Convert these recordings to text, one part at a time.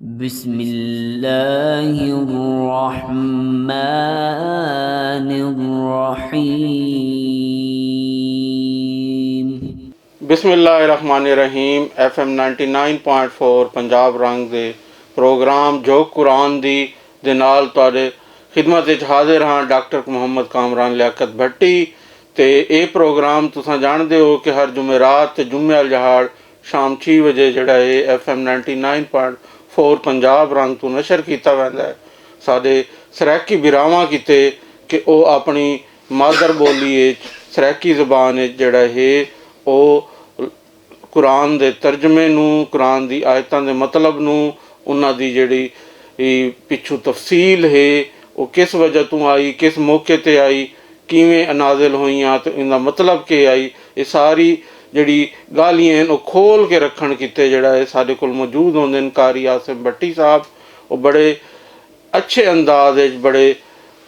बिस्मिल्लाहिर्रहमानिर्रहीम। बिस्मिल्लाहिर्रहमानिर्रहीम। FM 99.4 पंजाब रंग दे प्रोग्राम जो कुरान दी दे नाल तुहाडे खिदमत विच हाजिर हाँ। डॉक्टर मुहम्मद कामरान लियाकत भट्टी। ते ये प्रोग्राम तुसां जाणदे हो कि हर जुमेरात ते जुम्मे वाल जहाड़ शाम 6 बजे जिहड़ा है FM 99.4 पंजाब रंग तो नशर किया वैंदा है। साडे सरैकी बिरावां किते कि वो अपनी मादर बोली सरैकी ज़बान जिहड़ा है वो कुरान दे तर्जमे नूं, कुरान दी आयतां दे मतलब नूं, उन्हां दी जिहड़ी पिछू तफसील है वो किस वजह तो आई, किस मौके ते आई, किवें नाज़िल होईयां ते इनका मतलब के आई, ये सारी जिहड़ी गालियां वो खोल के रखण किते जिहड़ा है साडे कोल मौजूद होंदे ने कारी आसिम भट्टी साहब। वो बड़े अच्छे अंदाज बड़े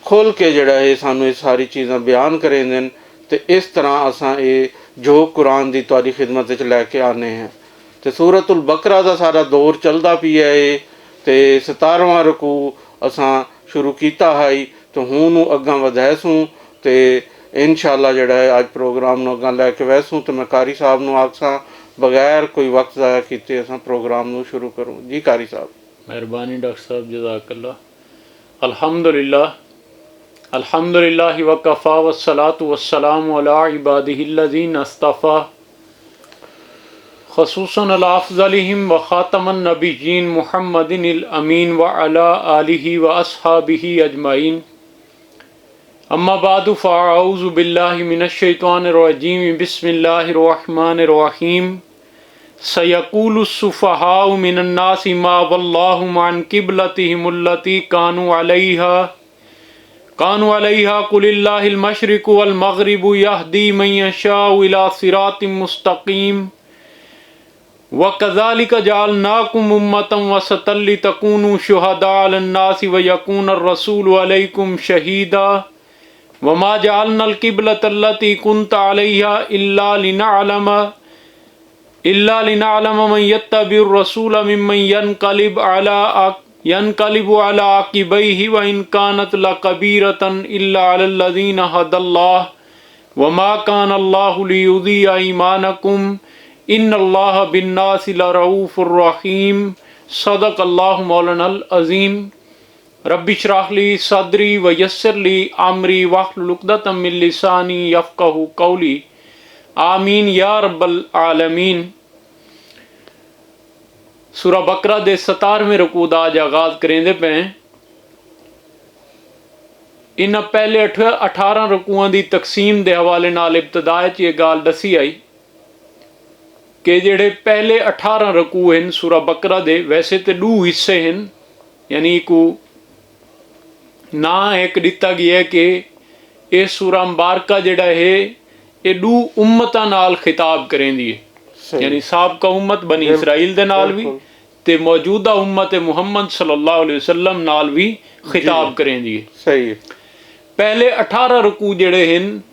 खोल के जिहड़ा है सानू ये सारी चीज़ां बयान करेंदे ने। ते इस तरह असां ये जो कुरान दी तुहाडी खिदमत विच लैके आने हैं। तो सूरतुल बकरा दा सारा दौर चलदा पिया है ते 17वां रकू असां शुरू कीता है तो हुण अग्गां वधाइसूं ते इंशाअल्लाह जिहड़ा है अज प्रोग्राम नूं अग्गां लैके वैसूं। तो मैं कारी साहब नूं आखसां बगैर कोई वक्त ज़ाया कीते असां प्रोग्राम नूं शुरू करूँ। जी कारी साहब। मेहरबानी डॉक्टर साहब, जज़ाकल्लाह। अल्हम्दुलिल्लाह अल्हम्दुलिल्लाहि वकफ़ा वस्सलातु वस्सलामु अला इबादिहिल्लज़ीना अस्तफ़ा ख़ुसूसन अला अफ़ज़लिहिम व ख़ातमन नबिय्यीन मुहम्मदिनिल अमीन व अला आलिहि व अस्हाबिहि अजमाइन। अम्मा बादु फ़अऊज़ु बिल्लाहि मिनश शैतानिर रजीम। बिस्मिल्लाहिर रहमानिर रहीम। सयक़ूलुस सुफ़हाउ मिनन नासि मा वल्लाहुम अन क़िबलतिहिमुल्लती कानू अलैहा कुलिल्लाहिल मशरिक़ु वल मग़रिबु यहदी मन यशाउ इला सिरातिम मुस्तक़ीम व कज़ालिक जअलनाकुम उम्मतन वसतन लितकूनू शुहदा अलन नासि व यकूनर रसूलु अलैकुम शहीदा व मा जअलनल क़िबलतल्लती कुन्त अलैहा इल्ला लिनअलम मन यत्तबिउर रसूल मिम्मन यनक़लिबु अला अक़िबैहि व इन कानत लकबीरतन इल्ला अलल्लज़ीना हदल्लाह व मा कान अल्लाहु लियुज़िअ ईमानकुम इन्नल्लाह बिन्नासि लरऊफ़ुर रहीम। सदक़ल्लाहु मौलानल अज़ीम। रब्बि इश्रह ली सदरी व यस्सिर ली अमरी वहलुल उक़दतम मिन लिसानी यफ़क़हू क़ौली। आमीन या रब्बल आलमीन। सूरा बकरा दे 17वें रकू दा अज आगाज़ करेंदे पे। इन्हां पहले 18 रकूआं दी तकसीम दे हवाले नाल इब्तदा च ये गाल दसी आई कि जेड़े पहले 18 रकू हैं सूरा बकरा दे वैसे तो 2 हिस्से हैं, यानी को ना एक दिता गया है कि ये सूरा मुबारका जिहड़ा है ये 2 उम्मतां नाल खिताब करेंदी है, यानी साबका उम्मत बनी इसराइल दे नाल भी ते मौजूदा उम्मत मुहम्मद सल्लल्लाहु अलैहि वसल्लम नाल भी खिताब करेंदी है। सही है। पहले 18 रकू जिहड़े हैं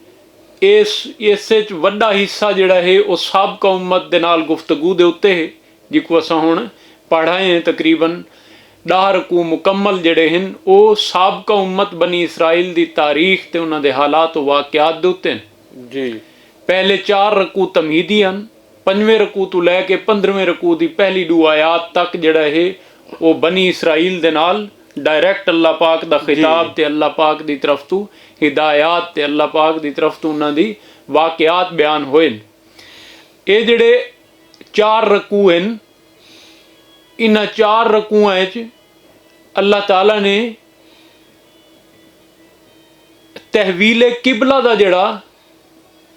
इस वड्डा हिस्सा जिहड़ा है वो साबका उम्मत दे नाल गुफ्तगू दे उत्ते है, जिको असां हुण पढ़ाए हैं। तकरीबन 10 रकू मुकम्मल जिहड़े हैं वो साबका उम्मत बनी इसराइल दी तारीख ते उन्हां दे हालात वाक़ियात दे उत्ते जी। पहले 4 रकू तमहीदी हैं। 5वें रकू तो लैके 15वें रकू दी पहली 2 आयात तक जिहड़ा है वो बनी इसराइल दे नाल डायरैक्ट अल्लाह पाक दा खिताब ते अल्लाह पाक दी तरफ तो हिदायत ते अल्लाह पाक दी तरफ तो उन्हां दी वाक़ियात बयान होए। ये जिहड़े 4 रकू हैं इन्हां 4 रकूआं च अल्लाह ताला ने तहवील किबला दा जिहड़ा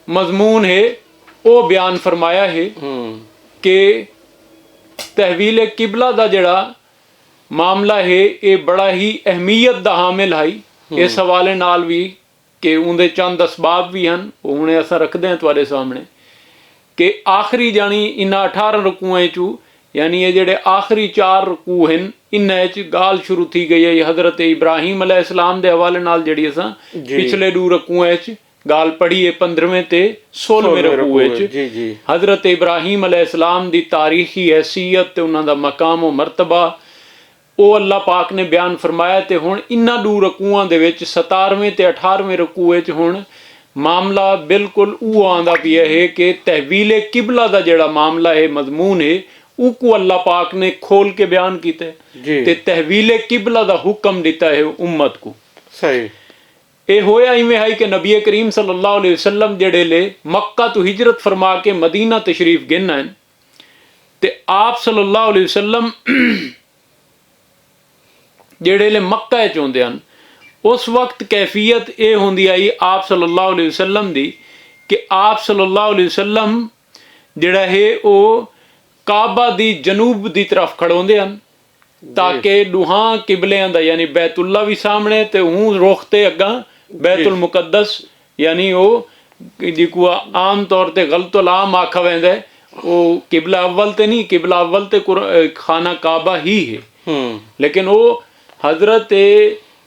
मजमून है वो बयान फरमाया है कि तहवील किबला दा जिहड़ा मामला है ये बड़ा ही अहमियत दा हामिल है। इस हवाले नाल भी कि उनके चंद असबाब भी हैं, वो हुणे असां रखते हैं तुहाडे सामने कि आखिरी जानी इन्हां 18 रकूआं चू यानी ये जेडे आखिरी 4 रकू हैं इन्हां च गाल शुरू थी गई है हज़रत इब्राहीम अलैहिस्सलाम दे हवाले नाल जिहड़ी असां पिछले 2 रकूआं च गाल पढ़ी है 15वें ते 16वें रकू च हज़रत इब्राहीम अलैहिस्सलाम दी तारीखी हैसियत ते उन्हां दा मकाम व मरतबा ਉਹ ਅੱਲਾਹ ਪਾਕ ਨੇ ਬਿਆਨ ਫਰਮਾਇਆ। ਤੇ ਹੁਣ ਇਹਨਾਂ ਦੋ ਰਕੂਆਂ ਦੇ ਵਿੱਚ 17ਵੇਂ ਤੇ 18ਵੇਂ ਰਕੂ ਵਿੱਚ ਹੁਣ ਮਾਮਲਾ ਬਿਲਕੁਲ ਉਹ ਆਉਂਦਾ ਪਿਆ ਹੈ ਕਿ ਤਹਵੀਲ ਕਿਬਲਾ ਦਾ ਜਿਹੜਾ ਮਾਮਲਾ ਹੈ, ਮਜ਼ਮੂਨ ਹੈ, ਉਹ ਕੋ ਅੱਲਾਹ ਪਾਕ ਨੇ ਖੋਲ ਕੇ ਬਿਆਨ ਕੀਤਾ ਤੇ ਤਹਵੀਲ ਕਿਬਲਾ ਦਾ ਹੁਕਮ ਦਿੱਤਾ ਹੈ ਉਮਤ को। ਸਹੀ ਇਹ ਹੋਇਆ ਇਵੇਂ ਹੈ ਕਿ ਨਬੀ ਕਰੀਮ ਸੱਲੱਲਾਹੁ ਅਲੈहि ਵਸੱਲਮ ਜਿਹੜੇ ਲੈ ਮੱਕਾ ਤੋਂ ਹਿਜਰਤ ਫਰਮਾ ਕੇ ਮਦੀਨਾ ਤਸ਼ਰੀਫ ਗਿਨ ਹਨ ਤੇ ਆਪ ਸੱਲੱਲਾਹੁ ਅਲੈहि ਵਸੱਲਮ ਜਿਹੜੇ ਲੈ ਮੱਕਾ ਚ ਹੁੰਦੇ ਹਨ, ਉਸ ਵਕਤ ਕੈਫੀਅਤ ਇਹ ਹੁੰਦੀ ਆਈ ਆਪ ਸੱਲੱਲਾਹੁ ਅਲੈहि ਵਸੱਲਮ ਦੀ ਕਿ ਆਪ ਸੱਲੱਲਾਹੁ ਅਲੈहि ਵਸੱਲਮ ਜਿਹੜਾ ਹੈ ਉਹ ਕਾਬਾ ਦੀ ਜਨੂਬ ਦੀ ਤਰਫ ਖੜੋਂਦੇ ਹਨ ਤਾਕਿ ਦੁਹਾਂ ਕਿਬਲਿਆਂ ਦਾ ਯਾਨੀ ਬੈਤੁੱਲਾ ਵੀ ਸਾਹਮਣੇ ਤੇ ਹੂੰ ਰੁਖ ਤੇ ਅੱਗਾ ਬੈਤੁਲ ਮੁਕੱਦਸ ਯਾਨੀ ਉਹ ਜਿਹਨੂੰ ਆਮ ਤੌਰ ਤੇ ਗਲਤੁਲ ਆਮ ਆਖਿਆ ਵੈਂਦਾ ਉਹ ਕਿਬਲਾ ਅਵਲ ਤੇ ਨਹੀਂ, ਕਿਬਲਾ ਅਵਲ ਤੇ ਖਾਨਾ ਕਾਬਾ ਹੀ ਹੈ। ਲੇਕਿਨ ਉਹ हज़रत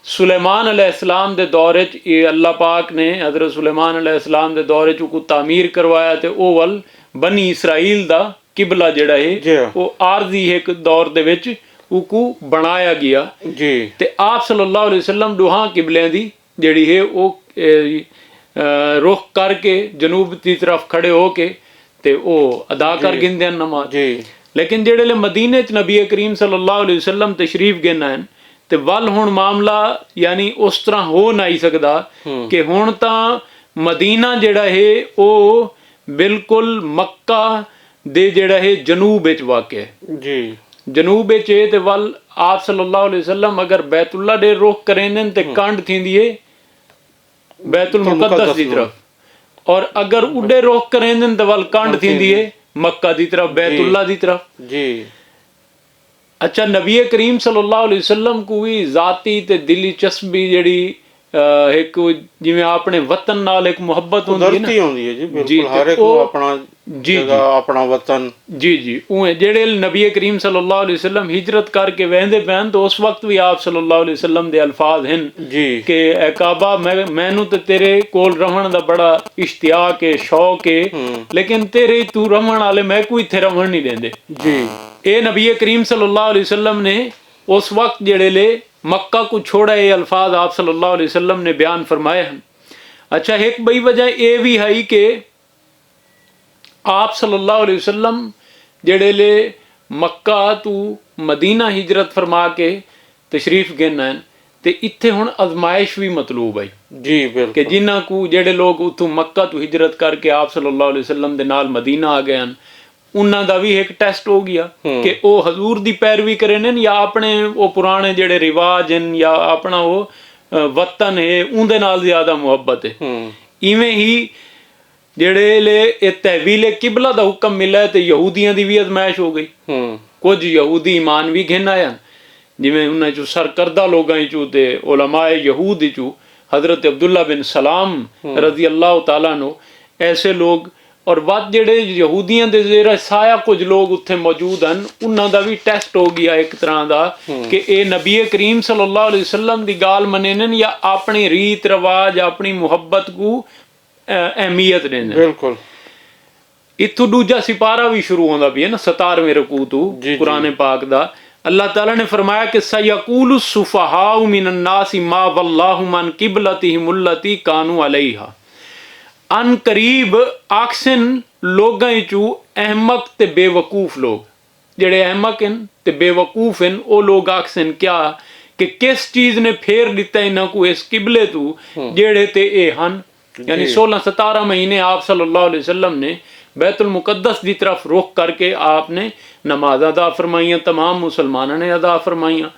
सुलेमान अलैहिस्सलाम दे दौर च ये अल्लाह पाक ने हज़रत सुलेमान अलैहिस्सलाम दे दौर च को तामीर करवाया ते ओ वल बनी इसराइल दा किबला जिहड़ा है वो आरजी एक दौर दे विच उको बनाया गया जी। ते आप सल्लल्लाहु अलैहि वसल्लम दुहां किबलियां दी जिहड़ी है वो रुख करके जनूब की तरफ खड़े हो के ते ओ अदा कर गिनदे हैं नमाज जी। लेकिन जिहड़े ले मदीने च नबी करीम सल्लल्लाहु अलैहि वसल्लम तशरीफ गिना है ਤੇ ਵੱਲ ਹੁਣ ਮਾਮਲਾ ਯਾਨੀ ਉਸ ਤਰ੍ਹਾਂ ਹੋ ਨਹੀਂ ਸਕਦਾ ਕਿ ਹੁਣ ਤਾਂ ਮਦੀਨਾ ਜਿਹੜਾ ਹੈ ਉਹ ਬਿਲਕੁਲ ਮੱਕਾ ਦੇ ਜਿਹੜਾ ਹੈ ਜਨੂਬ ਵਿੱਚ ਵਾਕਿਆ ਹੈ ਜੀ। ਜਨੂਬ ਵਿੱਚ ਹੈ ਤੇ ਵੱਲ ਆਪ ਸੱਲੱਲਾਹੁ ਅਲੈहि ਵਸੱਲਮ ਅਗਰ ਬੈਤੁੱਲਾ ਦੇ ਰੁਖ ਕਰੇਂਦੇ ਤੇ ਕੰਡ ਥੀਂਦੀ ਹੈ ਬੈਤੁਲ ਮੁਕੱਦਸ ਦੀ ਤਰਫ ਔਰ ਅਗਰ ਉਡੇ ਰੁਖ ਕਰੇਂਦੇ ਤੇ ਵੱਲ ਕੰਡ ਥੀਂਦੀ ਹੈ ਮੱਕਾ ਦੀ ਤਰਫ ਬੈਤੁੱਲਾ ਦੀ ਤਰਫ ਜੀ। अच्छा नबी करीम सल्लल्लाहु अलैहि वसल्लम को भी जाती ते दिली चस्बी जड़ी एक जिवें अपने वतन नाल एक मुहब्बत होंदी है ना जी बिल्कुल हर एक को अपना जगह अपना वतन जी जी उहे जेड़े नबी करीम सल्लल्लाहु अलैहि वसल्लम हिजरत करके वेंदे पैन तो उस वक्त भी आप सल्लल्लाहु अलैहि वसल्लम दे अल्फाज हैं जी कि ए काबा मैनू ते तेरे कोल रहण दा बड़ा इश्तियाक है शौक है लेकिन तेरे तू रहण वाले मैं कोई इत्थे रहण नहीं देंदे जी। ये नबी करीम सल्लल्लाहु अलैहि वसल्लम ने उस वक्त जेड़े ले मक्का को छोड़ा ये अल्फाज आप सल्लल्लाहु अलैहि वसल्लम ने बयान फरमाए हैं। अच्छा एक बड़ी वजह ये भी है कि आप सल्लल्लाहु अलैहि वसल्लम जेड़े ले मक्का तू मदीना हिजरत फरमा के तशरीफ गिना है ते इत्थे हुण आजमाइश भी मतलूब है जी बिल्कुल कि जिन्हां को जेड़े लोग उतों मक्का तू हिजरत करके आप सल्लल्लाहु अलैहि वसल्लम दे नाल मदीना आ गए हैं उन्हां दा भी एक टेस्ट हो गया कि वो हजूर दी पैरवी करे ने या अपने वो पुराने जेड़े रिवाज हैं या अपना वो वतन है उनदे नाल ज्यादा मुहब्बत है। इवें ही जेड़े ले तहवील किबला दा हुक्म मिला ते यहूदियां दी भी आजमाइश हो गई। कुछ यहूदी ईमान भी घिन आया जिवें उन्हां चों सरकर्दा लोगां चों ते उलमाए यहूद चों हजरत अब्दुल्ला बिन सलाम रजी अल्लाह तआला नो ऐसे लोग और बात जेड़े यहूदियां दे जेरा साया कुछ लोग उत्थे मौजूद हैं उन्हां दा भी टेस्ट हो गया एक तरह दा कि ए नबी करीम सल्लल्लाहु अलैहि वसल्लम दी गाल मनेने या अपनी रीत रिवाज अपनी मुहब्बत को अहमियत देने बिल्कुल। इत्थों दूजा सिपारा भी शुरू होंदा भी है ना 17वें रकू तो कुरान पाक दा अल्लाह ताला ने फरमाया कि सयकूलु सुफहाउ मिनन नासी मा वल्लाहु मन किबलतिहिम उल्लती कानू अलैहा अन करीब आक्सन लोगां चू अहमक ते बेवकूफ लोग जेड़े अहमक हैं ते बेवकूफ हैं वो लोग आक्सन क्या कि किस चीज ने फेर दिता इन्हां को इस किबले तू जेड़े ते ए हन यानी 16-17 महीने आप सल्लल्लाहु अलैहि वसल्लम ने बैतुल मुकद्दस की तरफ रुख करके आपने नमाज अदा फरमाइयां तमाम मुसलमानों ने अदा फरमाइयां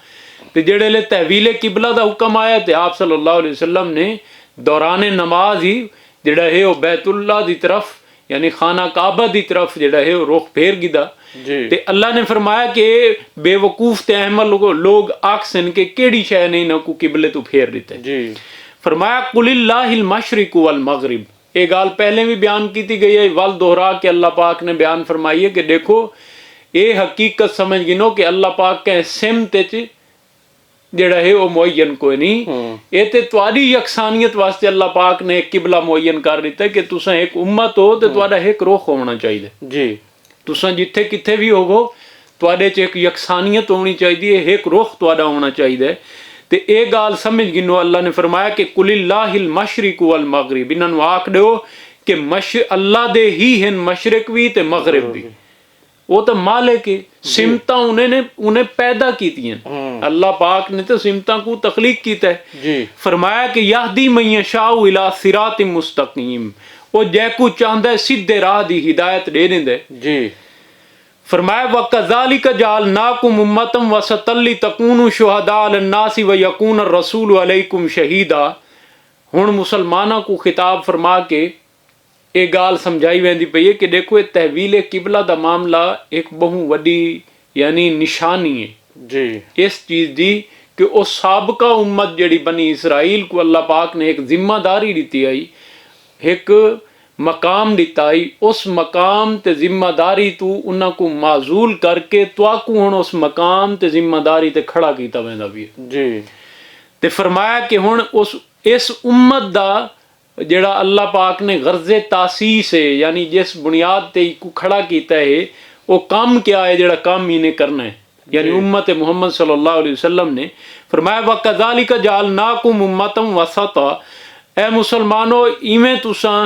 ते जेड़े ले तहवील किबला दा हुक्म आया ते आप सल्लल्लाहु अलैहि वसल्लम ने दौरान नमाज ही जेड़ा है वो बैतुल्ला दी तरफ यानी खाना काबा दी तरफ जेड़ा है वो रुख फेर गिदा ते अल्लाह ने फरमाया कि बेवकूफ ते अहमल लोग आखसन के केड़ी शय ने इन्हां को किबले तो फेर दिता जी। फरमाया कुलिल्लाहिल मशरिक वल मगरिब ये गाल पहले भी बयान की गई है वल दोहरा के अल्लाह पाक ने बयान फरमाई है कि देखो ये हकीकत समझ गिनो कि अल्लाह पाक के सिमत च जेड़ा है वो मुअय्यन कोई नहीं ये ते तुहाडी यकसानियत वास्ते अल्लाह पाक ने एक किबला मुअय्यन कर दिता है कि तुसां एक उम्मत हो ते तुहाडा एक रुख होना चाहिए जी। तुसां जिथे किथे भी होवो ਤੁਹਾਡੇ 'ਚ ਇੱਕ ਯਕਸਾਨੀਅਤ ਹੋਣੀ ਚਾਹੀਦੀ ਹੈ, ਇੱਕ ਰੁਖ ਤੁਹਾਡਾ ਹੋਣਾ ਚਾਹੀਦਾ ਹੈ। ਤੇ ਇਹ ਗੱਲ ਸਮਝ ਗਿਨੋ, ਅੱਲਾ ਨੇ ਫਰਮਾਇਆ ਕਿ ਕੁਲਿल्लाहिल मशरिक वल मगरिब, ਇਹਨਾਂ ਨੂੰ ਆਖ ਦਿਓ ਕਿ ਅੱਲਾ ਦੇ ਹੀ ਹਨ ਮਸ਼ਰਕ ਵੀ ਤੇ ਮਗਰਿਬ ਵੀ। ਉਹ ਤਾਂ ਮਾਲਿਕ ਹੈ, ਸਿਮਤਾਂ ਉਹਨੇ ਪੈਦਾ ਕੀਤੀਆਂ। ਅੱਲਾ ਪਾਕ ਨੇ ਤਾਂ ਸਿਮਤਾਂ को तख्लीक ਕੀਤਾ ਹੈ। फरमाया कि याहदी मन यशाउ इला सिरात मुस्तकीम, ਉਹ ਜੈਕੂ ਚਾਹੁੰਦਾ ਹੈ ਸਿੱਧੇ ਰਾਹ ਦੀ ਹਿਦਾਇਤ ਦੇ ਦਿੰਦਾ ਜੀ। फरमाया वकज़ालिक जअलनाकुम उम्मतम वसतल लितकूनु शुहदा अलन्नास व यकून रसूल अलैकुम शहीदा। हुण मुसलमाना को खिताब फरमा के ये गाल समझाई वेंदी पई है कि देखो ये तहवील किबला दा मामला एक बहु वड्डी यानी निशानी है जी इस चीज़ दी कि वो साबका उम्मत जड़ी बनी इसराइल को अल्लाह पाक ने एक जिम्मेदारी दी आई, एक मकाम दिता आई। उस मकाम ते जिम्मेदारी तू उन्हां को माजूल करके तुआकू हुण उस मकाम ते जिम्मेदारी ते खड़ा कीता वेंदा भी जी। ते फरमाया कि हुण उस इस उम्मत दा जेड़ा अल्लाह पाक ने गर्ज़े तासीस है यानी जिस बुनियाद ते को खड़ा कीता है वो काम क्या है जेड़ा काम इन्हें करना है, यानी उम्मत मोहम्मद सल्लल्लाहु अलैहि वसल्लम ने फरमाया वकज़ालिक जअलनाकुम उम्मतम वसता। ए मुसलमानो इवें तुसां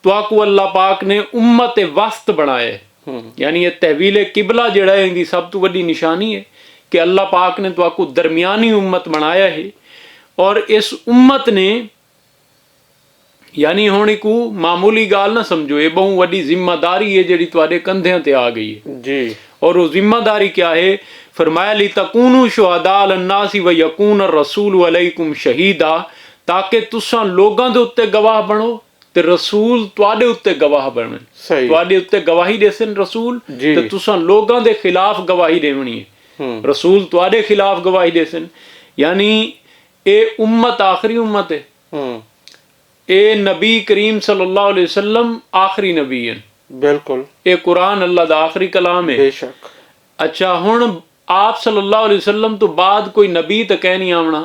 तुआकू अल्लाह पाक ने उम्मत वस्त बनाया, यानी ये तहवील किबला जड़ा है इनकी सब तो बड़ी निशानी है कि अल्लाह पाक ने तुआकू दरमियानी उम्मत बनाया है। और इस उम्मत ने यानी हुण को मामूली गाल ना समझो, ये बहु वड्डी जिम्मेदारी है जिहड़ी तुहाडे कंधें ते आ गई है जी। और वो जिम्मेदारी क्या है? फरमाया लितकूनु शुहदा अलन्नास व यकून रसूल अलैकुम शहीदा, ताकि तुसां लोगां दे उत्ते गवाह बनो ते रसूल तुहाडे उत्ते गवाह बने। तुहाडे उत्ते गवाही देसन रसूल ते तुसां लोगां दे खिलाफ गवाही देवनी है, रसूल तुहाडे खिलाफ गवाही देसन। यानी ये उम्मत आखिरी उम्मत है, ये नबी करीम सल्लल्लाहु अलैहि वसल्लम आखिरी नबी हैं। बिल्कुल, ये कुरान अल्लाह दा आखिरी कलाम है बेशक। अच्छा हुण आप सल्लल्लाहु अलैहि वसल्लम तो बाद कोई नबी तो कह नहीं आवना,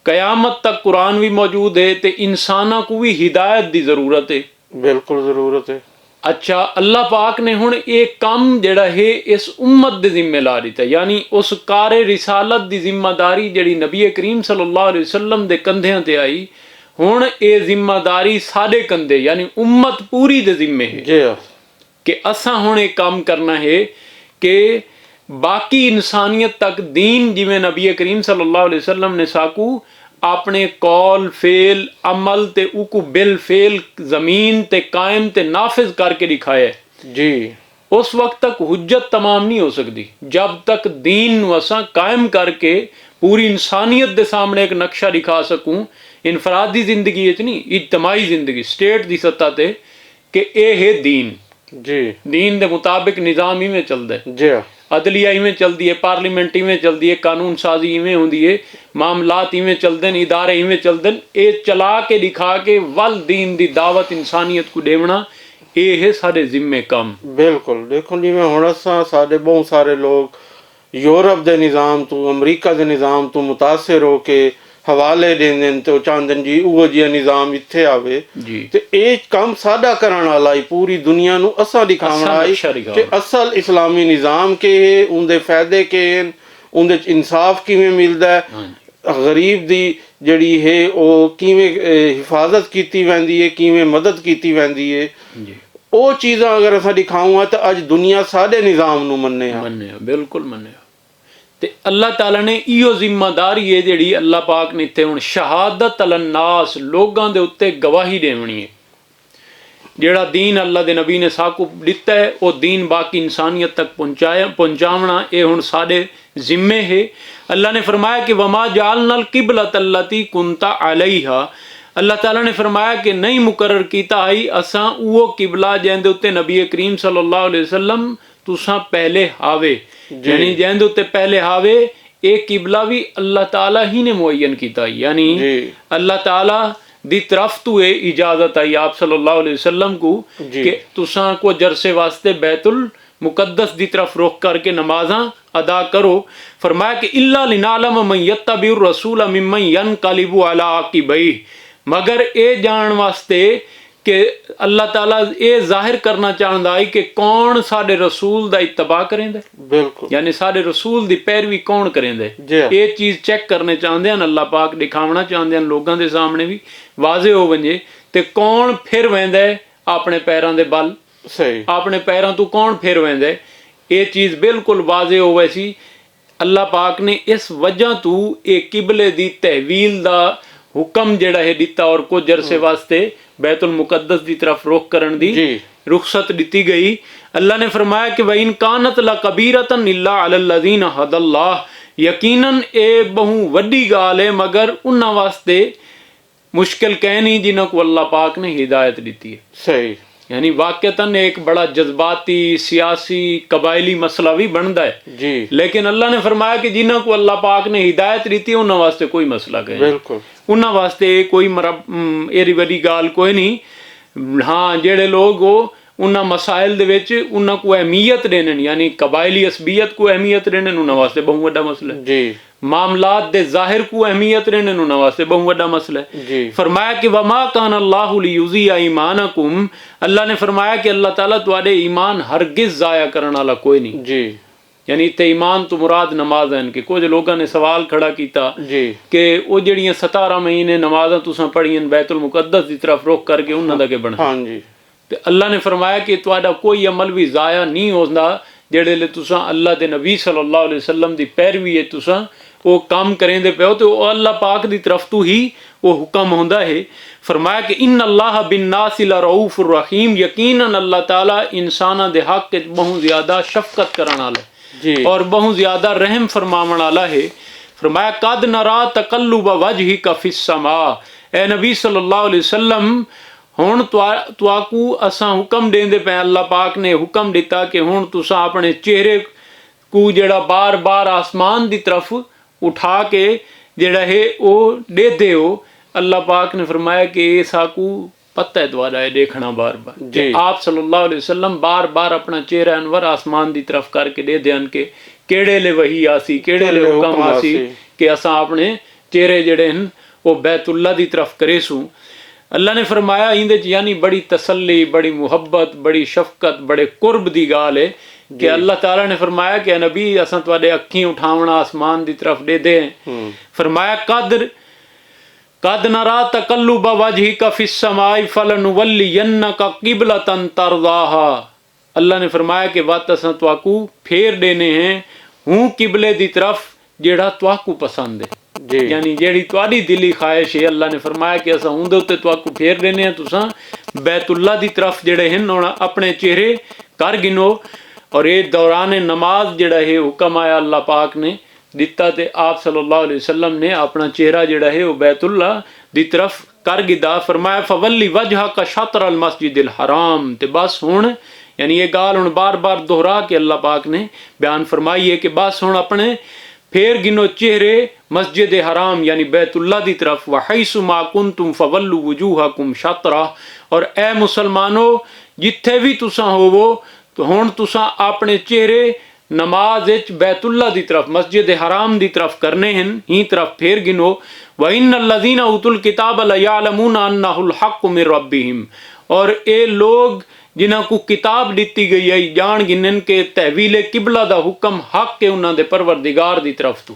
कयामत तक कुरान भी मौजूद है ते इंसाना को भी हिदायत की जरूरत है। बिल्कुल जरूरत है। अच्छा अल्लाह पाक ने हुण एक काम जिहड़ा है इस उम्मत दे जिम्मे ला दिता, यानी उस कारे रिसालत की जिम्मेदारी जिहड़ी नबी करीम सल्लल्लाहु अलैहि वसल्लम दे कंधें ते आई, हुण ये जिम्मेदारी साडे कंधे यानी उम्मत पूरी दे जिम्मे है जी कि असां हुण एक काम करना है कि बाकी इंसानियत तक दीन जिवें नबी करीम सल्लल्लाहु अलैहि वसल्लम ने साकू अपने कौल फेल अमल ते उकू बिल फेल जमीन ते कायम ते नाफिज करके दिखाया जी। उस वक्त तक हुज्जत तमाम नहीं हो सकती जब तक दीन असां कायम करके पूरी इंसानियत के सामने एक नक्शा दिखा सकूं, इनफरादी जिंदगी नहीं इज्तमाही जिंदगी स्टेट की सतह ते कि ये है दीन जी। दीन के मुताबिक निज़ाम इवें चलता है जी, अदलिया इवें चलती है, पार्लीमेंट इवें चलती है, कानून साजी इवें होंदी है, मामलात इवें चलते हैं, इदारे इवें चलते हैं। ये चला के दिखा के वल दीन दी दावत इंसानियत को देवना ये है साडे जिम्मे काम। बिल्कुल देखो जिवें हुण असां साडे बहुत सारे लोग यूरोप के निज़ाम तो अमरीका के निज़ाम तो मुतासिर हो के हवाले देंदे ते चाहते जी उहो जिहा निज़ाम इत्थे आवे ते ये काम साडा करन वाला ही पूरी दुनिया नूं असां दिखावणा है कि असल इस्लामी निज़ाम के है, उनके फायदे के हैं, उनदे इंसाफ किवें मिलदा है, गरीब दी जिहड़ी है वो किवें हिफाजत कीती वैंदी है, किवें मदद कीती वैंदी है। वो चीज़ां अगर असां दिखाऊं तो अज दुनिया साडे निज़ाम नूं मन्ने बिल्कुल मन्ने। ते अल्लाह ताला ने इहो जिम्मेदारी है जिहड़ी अल्लाह पाक ने इत्थे हुण शहादत अलन्नास लोगां दे उत्ते गवाही देवनी है। जिहड़ा दीन अल्लाह दे नबी ने साकू दिता है वो दीन बाकी इंसानियत तक पहुंचावना ये हुण साडे जिम्मे है। अल्लाह ने फरमाया कि वमा जालनल किबलत अल्लती कुंता अलैहा, अल्लाह ताला ने फरमाया कि नहीं मुकर्रर कीता आई असां उहो किबला जिहदे उत्ते नबी करीम सल्लल्लाहु अलैहि वसल्लम तुसां पहले हावे, यानी जिहदे उत्ते पहले हावे ये किबला भी अल्लाह ताला ही ने मुअय्यन कीता, यानी अल्लाह ताला दी तरफ तो ये इजाजत आई आप सल्लल्लाहु अलैहि वसल्लम को कि तुसां को जरसे वास्ते बैतुल मुकद्दस दी तरफ रुख करके नमाज़ां अदा करो। फरमाया कि इल्ला लिनालम मन यत्तबिउर रसूल मिम्मन यनकलिबु अला आकिबैहि, मगर ये जान वास्ते कि अल्लाह ताला ये जाहिर करना चाहता है कि कौन साडे रसूल दा इत्तबा करेंदा, बिल्कुल, यानी साडे रसूल दी पैरवी कौन करेंदा, जी हाँ। ये चीज़ चेक करने चाहते हैं अल्लाह पाक, दिखावना चाहते हैं लोगों के सामने भी वाजे हो वंजे ते कौन फिर वैंदा है अपने पैरों दे बल, सही, अपने पैरों तो कौन फिर वैंदा है, ये चीज़ बिल्कुल वाजे हो वैसी। अल्लाह पाक ने इस वजह तो एक किबले दी तहवील दा हुक्म जेड़ा है दिता और कुछ अरसे वास्ते बैतुल मुकद्दस दी तरफ रुख करन दी जी, रुखसत दी गई। अल्लाह ने फरमाया कि वइन कानत ला कबीरतन इल्ला अलल लज़ीना हदल्लाह, यकीनन ए बहु वड्डी गाल है मगर उन्हां वास्ते मुश्किल कह नहीं जिन्हां को अल्लाह पाक ने हिदायत दी है। सही, यानी वाक़तन एक बड़ा जज्बाती सियासी कबायली मसला भी बनता है, जी, लेकिन अल्लाह ने फरमाया कि जिन्हां को अल्लाह पाक ने हिदायत दी उन्हां वास्ते कोई मसला कहे, बिल्कुल, उन्हां वास्ते कोई एरी वड्डी गाल कोई नहीं। हाँ, जेड़े लोग हो उन्हां मसाइल दे विच उन्हां को अहमियत देने, यानी कबायली असबियत को अहमियत देने, उन्हां वास्ते बहुत वड्डा मसला है। जी, मामलात दे जाहिर को अहमियत देने, उन्हां वास्ते बहुत वड्डा मसला है। जी, फरमाया कि वमा कान अल्लाहु लियुज़िया ईमानकुम, अल्लाह ने फरमाया कि अल्लाह ताला तुहाडे ईमान हरगिज जाया करने वाला कोई नहीं। जी, यानी इत्थे ईमान तो मुराद नमाज है कि कुछ लोगों ने सवाल खड़ा किया जी, कि वो जड़ियां 17 महीने नमाज़ां तुसां पढ़ियां बैतुल मुकद्दस की तरफ रुख करके उन्हां दा के बना। हाँ जी, ते अल्लाह ने फरमाया कि तुहाडा कोई अमल भी जाया नहीं होंदा जेड़े ले तुसां अल्लाह दे नबी सल्लल्लाहु अलैहि वसल्लम दी पैरवी है तुसां वो काम करेंदे पे हो, तो अल्लाह पाक दी तरफ तो ही वो हुक्म होंदा है। फरमाया कि इन अल्लाह बिन नास रऊफुर रहीम, यकीनन अल्लाह ताला इंसाना दे हक के बहुत ज्यादा शफकत करने वाला जी, है और बहुत ज्यादा रहम फरमावण वाला है। फरमाया कद नरा तकल्लुब वजहिका फिस समा, ए नबी सल्लल्लाहु अलैहि वसल्लम हुण तुआकू असां हुक्म देंदे पे, अल्लाह पाक ने हुक्म दिता कि हुण तुसां अपने चेहरे को जेड़ा बार बार आसमान दी तरफ उठा के जेड़ा है वो देते हो। अल्लाह पाक ने फरमाया कि साकू पता है तुम्हारा है देखना बार बार, जी, आप सल्लल्लाहु अलैहि वसल्लम बार बार अपना चेहरा अनवर आसमान दी तरफ करके दे देन के केड़े ले वही आसी केड़े ले हुक्म आसी कि असां अपने चेहरे जेड़े हैं वो बैतुल्ला दी तरफ करेसू। अल्लाह ने फरमाया इंदे च यानी बड़ी तसल्ली, बड़ी मुहब्बत, बड़ी शफकत, बड़े कुर्ब दी गाल है कि अल्लाह ताला ने फरमाया कि नबी असां तुहाडे अखीं उठावना आसमान दी तरफ दे दे। फरमाया कद नरा तकल्लुब वजहिका फिस समाई फलनुवल्लियन्नका क़िबलतन तरज़ाहा, अल्लाह ने फरमाया कि वत असां तुआकू फेर देने हैं हूँ किबले दी तरफ जेड़ा तुआकू पसंद है, जी, यानी जेड़ी तुहाडी दिली ख्वाहिश है। अल्लाह ने फरमाया कि असां उंदे उत्ते तुआकू फेर देने हैं, तुसां बैतुल्ला दी तरफ जेड़े हैं हुण अपने चेहरे कर गिनो। और ये दौरान नमाज जेड़ा है हुक्म आया अल्लाह पाक ने दिता ते आप सल्लल्लाहु अलैहि वसल्लम ने अपना चेहरा जेड़ा है वो बैतुल्ला दी तरफ कर गिदा। फरमाया फवल्ली वजहका शतर अल मस्जिदिल हराम, ते बस हुण यानी ये गाल हुण बार बार दोहरा के अल्लाह पाक ने बयान फरमाई है कि बस हुण अपने फेर गिनो चेहरे मस्जिद हराम यानी बैतुल्ला दी तरफ। वहैसु मा कुंतुम फवल्लु वजूहकुम शतरा, और ए मुसलमानो जिथे भी तुसां होवो तो हुण तुसां अपने चेहरे नमाज विच बैतुल्ला दी तरफ मस्जिद हराम दी तरफ करने हैं, ही तरफ फेर गिनो। व इन्नल लज़ीना उतुल किताब लयअलमूना अन्नहुल हक़्क़ु मिर रब्बिहिम, और ये लोग जिन्हां को किताब दिती गई है जान गिनन के तहवील किबला दा हुक्म हक के उन्हां दे परवरदिगार दी तरफ तो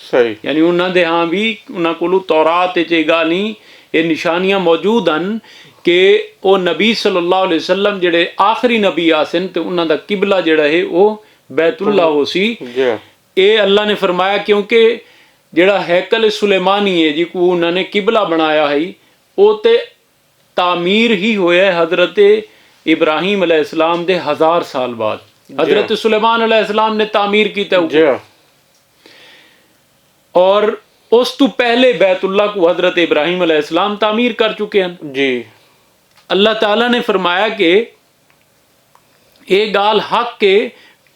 सही, यानी उन्हां दे हाँ भी उन्हां कोल तौरात च ये गाली ये निशानियां मौजूद हैं कि वो नबी सल्लल्लाहु अलैहि वसल्लम जेड़े आखिरी नबी आसन ते उन्हां दा किबला जेड़ा है वो बैतुल्ला हो सी। ये अल्लाह ने फरमाया क्योंकि जेड़ा हैकल सुलेमानी है जिको उन्होंने किबला बनाया है वो ते तामीर ही होया है हजरत इब्राहिम अलैहिस्सलाम दे 1000 साल बाद। हजरत सुलेमान अलैहिस्सलाम ने तामीर किया और उस तो पहले बैतुल्ला को हजरत इब्राहिम अलैहिस्सलाम तामीर कर चुके हैं जी। अल्लाह ताला ने फरमाया कि ये गाल हक के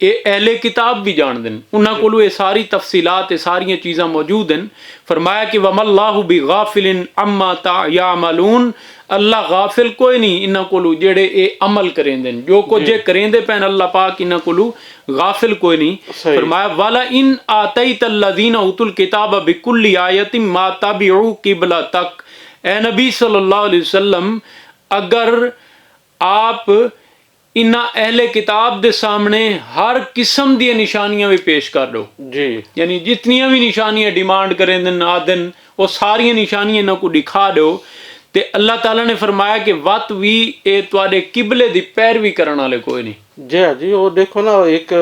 ये अहले किताब भी जान देन, उन्होंने कोल ये सारी तफसीलात ये सारियां चीज़ां मौजूद हैं। फरमाया कि वमल्लाहु बिगाफिलिन अम्मा यामलून, अल्लाह गाफिल कोई नहीं इन्हां कोलू जेड़े ये अमल करेंदे जो कुछ जे करेंदे पैन अल्लाह पाक इन्हां कोलू गाफिल कोई नहीं। फरमाया वाला इन आतैतल लज़ीना उतुल किताब बिकुल्ली आयतिन मा तबिउ किबला तक, ए नबी सल्लल्लाहु अलैहि वसल्लम ਅਗਰ ਆਪ ਇਨ੍ਹਾਂ ਅਹਿਲੇ ਕਿਤਾਬ ਦੇ ਸਾਹਮਣੇ ਹਰ ਕਿਸਮ ਦੀਆਂ ਨਿਸ਼ਾਨੀਆਂ ਵੀ ਪੇਸ਼ ਕਰ ਲਓ जी यानी जितनियां भी निशानियां डिमांड करें दिन आदन वो सारियां निशानियां इन्हों को दिखा दो ते अल्लाह ताला ने फरमाया कि वत भी ये तुहाडे किबले दी पैरवी करने वाले कोई नहीं जी जी वो देखो ना एक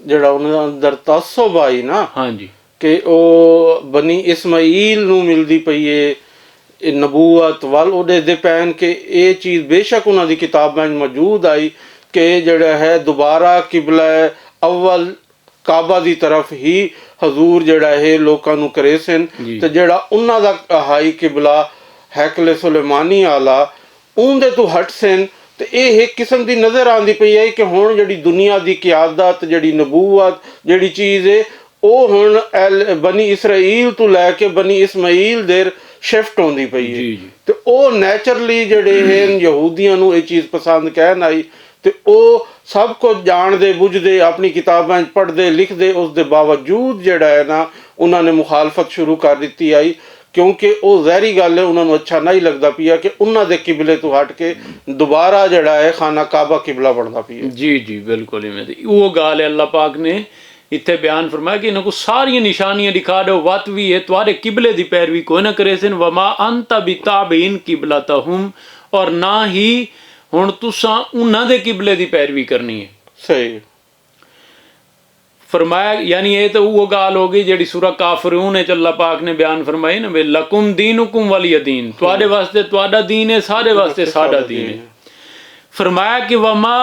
जड़ा उन्हें अंदर तासुब आई ना हाँ जी कि ਉਹ ਬਨੀ ਇਸਮਾਈਲ ਨੂੰ ਮਿਲਦੀ ਪਈ ਏ ਇਹ ਨਬੂਵਤ ਵੱਲ ਉਹਦੇ ਦੇ ਪੈਣ ਕਿ ਇਹ ਚੀਜ਼ ਬੇਸ਼ੱਕ ਉਹਨਾਂ ਦੀ ਕਿਤਾਬਾਂ 'ਚ ਮੌਜੂਦ ਆਈ ਕਿ ਜਿਹੜਾ ਹੈ ਦੁਬਾਰਾ ਕਿਬਲਾ ਅਵਲ ਕਾਬਾ ਦੀ ਤਰਫ ਹੀ ਹਜ਼ੂਰ ਜਿਹੜਾ ਇਹ ਲੋਕਾਂ ਨੂੰ ਕਰੇ ਸਨ ਤੇ ਜਿਹੜਾ ਉਹਨਾਂ ਦਾ ਹਾਈ ਕਿਬਲਾ ਹੈਕਲੇ ਸੁਲੇਮਾਨੀ ਆਲਾ ਉਹਦੇ ਤੋਂ ਹਟ ਸਨ ਤੇ ਇਹ ਇੱਕ ਕਿਸਮ ਦੀ ਨਜ਼ਰ ਆਉਂਦੀ ਪਈ ਹੈ ਕਿ ਹੁਣ ਜਿਹੜੀ ਦੁਨੀਆ ਦੀ ਕਿਆਦਤ ਜਿਹੜੀ ਨਬੂਵਤ ਜਿਹੜੀ ਚੀਜ਼ ਹੈ ਉਹ ਹੁਣ ਬਨੀ ਇਸਰਾਈਲ ਤੋਂ ਲੈ ਕੇ ਬਨੀ ਇਸਮਾਈਲ ਦੇ ਸ਼ਿਫਟ ਹੁੰਦੀ ਪਈ ਹੈ ਤੇ ਉਹ ਨੈਚੁਰਲੀ ਜਿਹੜੇ ਹਨ ਯਹੂਦੀਆਂ ਨੂੰ ਇਹ ਚੀਜ਼ ਪਸੰਦ ਕਹਿਣ ਆਈ ਤੇ ਉਹ ਸਭ ਕੁਝ ਜਾਣਦੇ ਬੁੱਝਦੇ ਆਪਣੀ ਕਿਤਾਬਾਂ 'ਚ ਪੜ੍ਹਦੇ ਲਿਖਦੇ ਉਸ ਦੇ ਬਾਵਜੂਦ ਜਿਹੜਾ ਹੈ ਨਾ ਉਹਨਾਂ ਨੇ ਮੁਖਾਲਫਤ ਸ਼ੁਰੂ ਕਰ ਦਿੱਤੀ ਆਈ ਕਿਉਂਕਿ ਉਹ ਜ਼ਹਿਰੀ ਗੱਲ ਹੈ ਉਹਨਾਂ ਨੂੰ ਅੱਛਾ ਨਹੀਂ ਲੱਗਦਾ ਪਿਆ ਕਿ ਉਹਨਾਂ ਦੇ ਕਿਬਲੇ ਤੋਂ ਹਟ ਕੇ ਦੁਬਾਰਾ ਜਿਹੜਾ ਹੈ ਖਾਨਾ ਕਾਬਾ ਕਿਬਲਾ ਬਣਦਾ ਪਿਆ ਜੀ ਜੀ ਬਿਲਕੁਲ ਇਵੇਂ ਦੀ ਉਹ ਗੱਲ ਹੈ ਅੱਲਾਹ ਪਾਕ ਨੇ ਇੱਥੇ ਬਿਆਨ ਫਰਮਾਇਆ ਕਿ ਇਹਨਾਂ ਕੋ ਸਾਰੀਆਂ ਨਿਸ਼ਾਨੀਆਂ ਦਿਖਾ ਦਿਓ ਵਤ ਵੀ ਹੈ ਤੁਹਾਡੇ ਕਿਬਲੇ ਦੀ ਪੈਰਵੀ ਕੋਈ ਨਾ ਕਰੇ ਸਨ ਵਮਾ ਅੰਤ ਬਿਤਾਬਿਨ ਕਿਬਲਤਹੁਮ ਔਰ ਨਾ ਹੀ ਹੁਣ ਤੁਸੀਂ ਉਹਨਾਂ ਦੇ ਕਿਬਲੇ ਦੀ ਪੈਰਵੀ ਕਰਨੀ ਹੈ ਸਹੀ फरमाया यानी ये तो वो गाल हो गई जेड़ी सूरह काफिरून है अल्लाह पाक ने बयान फरमाई ना वे लकुम दीनुकुम वलिय दीन तुहाडे वास्ते तुहाडा दीन है सारे वास्ते साडा दीन है फरमाया कि वमा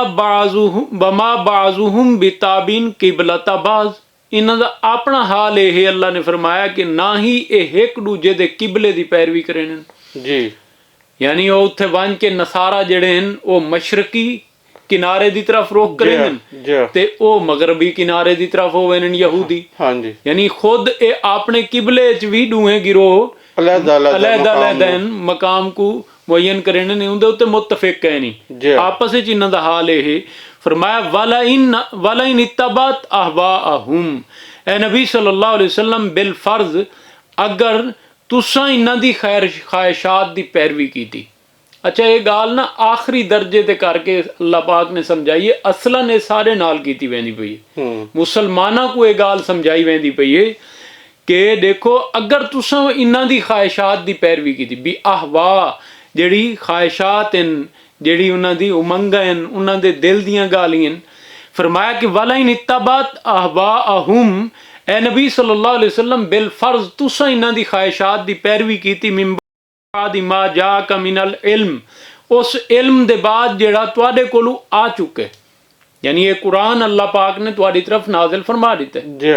बाजुहुम बिताबिन किबलता बाज इन्हां दा अपना हाल ये है अल्लाह ने फरमाया कि ना ही ये एक दूजे दे किबले दी पैरवी करे जी यानी वो उत्थे वन के नसारा जेड़े हैं वो मशरकी किनारे दी तरफ रोक करेंगे ते ओ मगरबी किनारे दी तरफ होवे न यहूदी हां जी यानी खुद ए अपने किबले च भी दुए गिरोह अलग-अलग मकाम को मुअय्यन करें ने उनदे उत्ते मुत्तफिक है नहीं आपस विच इन्हां दा हाल है फरमाया वला इन इत्तबात अहवाअहुम ए नबी सल्लल्लाहु अलैहि वसल्लम बिल फर्ज अगर तुसां इन्हां दी खैर ख्वाहिशात दी पैरवी कीती अच्छा ये गाल ना आखिरी दर्जे ते करके अल्लाह पाक ने समझाई है असलन ये सारे नाल कीती वेंदी पई है मुसलमाना को ये गाल समझाई वेंदी पई है कि देखो अगर तुसां इन्हां दी ख्वाहिशात दी पैरवी कीती भी आहवा जेड़ी ख्वाहिशात हैं जेड़ी उन्हां दी उमंग हैं उन्हां दे दिल दियां गालियां फरमाया कि वला इन इत्तबात अहवाअहुम ए नबी सल्लल्लाहु अलैहि वसल्लम बिल फर्ज तुसां इन्हां दी ख्वाहिशात दी पैरवी कीती मा जाका मिनल इल्म उस इल्म दे बाद जेड़ा तुहाडे कोलू आ चुके यानी ये कुरान अल्लाह पाक ने तुहाडी तरफ नाजिल फरमा दिता है जी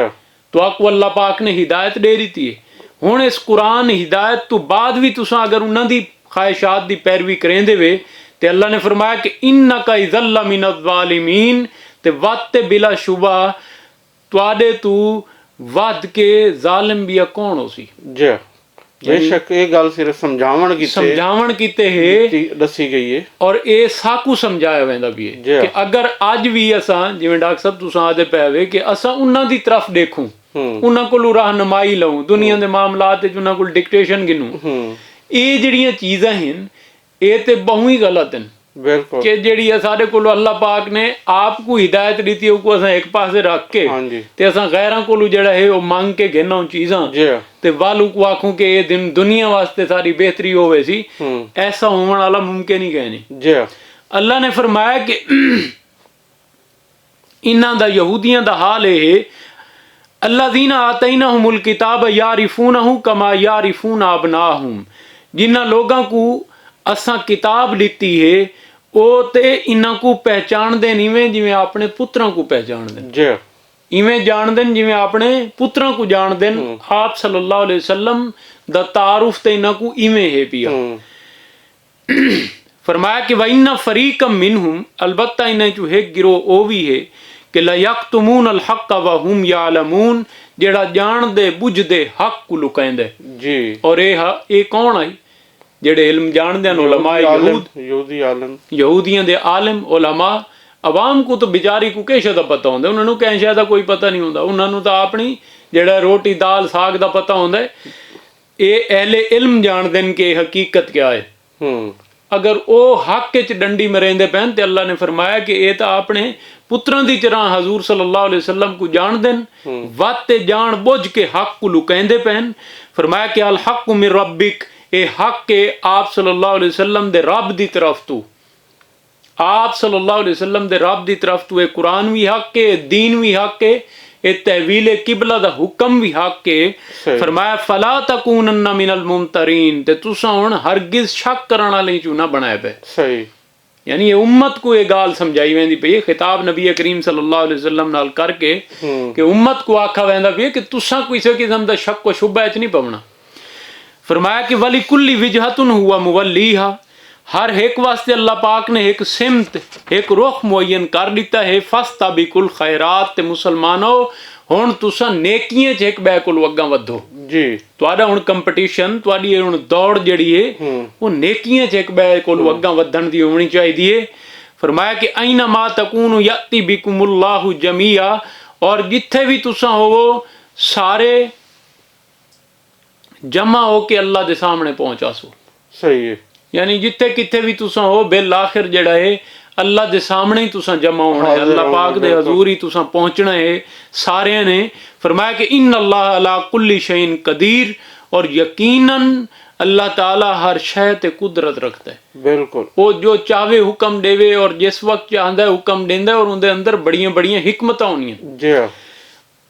तुहाको अल्लाह पाक ने हिदायत दे दी है हुण इस कुरान हिदायत तो बाद भी तुसां अगर उन्हां दी ख्वाहिशात दी पैरवी करेंदे वे ते अल्लाह ने फरमाया कि इन्नका इज़ल्ला मिनज़ ज़ालिमीन ते वत बिला शुबा तुहाडे तू वध के जालिम भी कौन हो सी जी बेशक ये गल सिर्फ समझावण कीते है दसी गई है और ये साकू समझाया वेंदा भी है कि अगर आज भी असां जिवें डॉक्टर साहब तुसां आदे पैवे कि असां उन्हां दी तरफ देखूं उन्हां कोलों रहनुमाई लऊं दुनिया दे मामलात विच उन्हां कोल डिक्टेशन गिनूं ये जिहड़ियां चीज़ां हन ये ते बहु ही गलत हन बिल्कुल कि जेड़ी सारे को अल्लाह पाक ने आपको हिदायत दी थी को असां एक पासे रख के ते असां गैरां कोलू जेड़ा है वो मांग के घेना चीज़ां ते वालू को आखूं कि ये दिन दुनिया वास्ते सारी बेहतरी होवे सी ऐसा होने वाला मुमकिन ही कहनी अल्लाह ने फरमाया कि इन्हां दा यहूदियां दा हाल है अल्लज़ीना आतैनाहुमुल किताब यारिफूनहु कमा यारिफून अबनाहुम जिन्हां लोगां को असां किताब लीती है वो ते इन्हां को पहचानदे इवें जिवें अपने पुत्रां को पहचानदे इवें जानदे जिवें अपने पुत्रां को जानदे आप सल्लल्लाहु अलैहि वसल्लम दा तारुफ ते इन्हां को इवें है पिया फरमाया कि वइन्ना फरीकम मिनहुम अलबत्ता इन्हां चो एक गिरोह ओ भी है कि ला यक्तुमून अल हक़ व हुम यालमून जेड़ा जानदे बुझदे हक को लुकांदे जी और ये कौन आई जेड़े इल्म जानदे हैं उलमा यहूदियां दे आलिम उलमा अवाम को तो बेचारी को किश दा पता होंदा उन्हां नूं किश दा कोई पता नहीं होंदा उन्हां नूं तां अपनी जेड़ा रोटी दाल साग दा पता होंदा है ये अहले इल्म जानदे न कि हकीकत क्या है अगर वो हक च डंडी मरेंदे पैन तो अल्लाह ने फरमाया कि ये तो अपने पुत्रां दी तरह हजूर सल्लल्लाहु अलैहि वसल्लम को जान देन वाते जान बुझ के हक को लुकांदे पैन। फरमाया कि अल हक मिर रब्बिक, ये हक के आप सल्लल्लाहु अलैहि वसल्लम दे रब दी तरफ तू, आप सल्लल्लाहु अलैहि वसल्लम दे रब दी तरफ तू। ये कुरान भी हक के, दीन भी हक के, ये तहवील किबला दा हुक्म भी हक के। फरमाया फला तकूनन्ना मिनल मुमतरीन, ते तुसा हुण हरगिज शक करन वाले चू ना बनाए पे। सही, यानी ये उम्मत को ये गाल समझाई वेंदी पई, खिताब नबी करीम सल्लल्लाहु अलैहि वसल्लम नाल करके कि उम्मत को आखा वेंदा पई कि तुसा किसी किस्म दा शक व शुबा च नहीं पवना। फरमाया कि वली कुल्ली विजहतुन हुआ मुवल्लीहा, हर एक वास्ते अल्लाह पाक ने एक सिमत, एक रुख मुअय्यन कर दिता है। फस्ताबिकुल खैरात, ते मुसलमानो हुण तुसा नेकियां च एक बै कोल अग्गां वधो जी। तुहाडा हुण कंपटीशन, तुहाडी हुण दौड़ जिहड़ी है वो नेकियां च एक बै कोल अग्गां वधण दी होनी चाहिदी है। फरमाया कि ऐना मा तकूनु यअति बिकुमुल्लाहु जमीआ, और जिथे भी तुसा होवो सारे जमा होके अल्लाह दे सामने पहुंचासो। सही है, यानी जिथे किथे भी तुसा हो बिल आखिर जड़ा है अल्लाह दे सामने ही तुसा जमा होना है, अल्लाह पाक दे हजूर ही तुसा पहुंचना है सारे ने। फरमाया कि इन अल्लाह अला कुल्ली शैइन कदीर, और यकीनन अल्लाह ताला हर शय ते कुदरत रखता है। बिल्कुल, वो जो चाहे हुक्म देवे और जिस वक्त चाहता है हुक्म देंदा है, और उनके अंदर बड़ियां बड़ियां हिकमत होनी जी हाँ।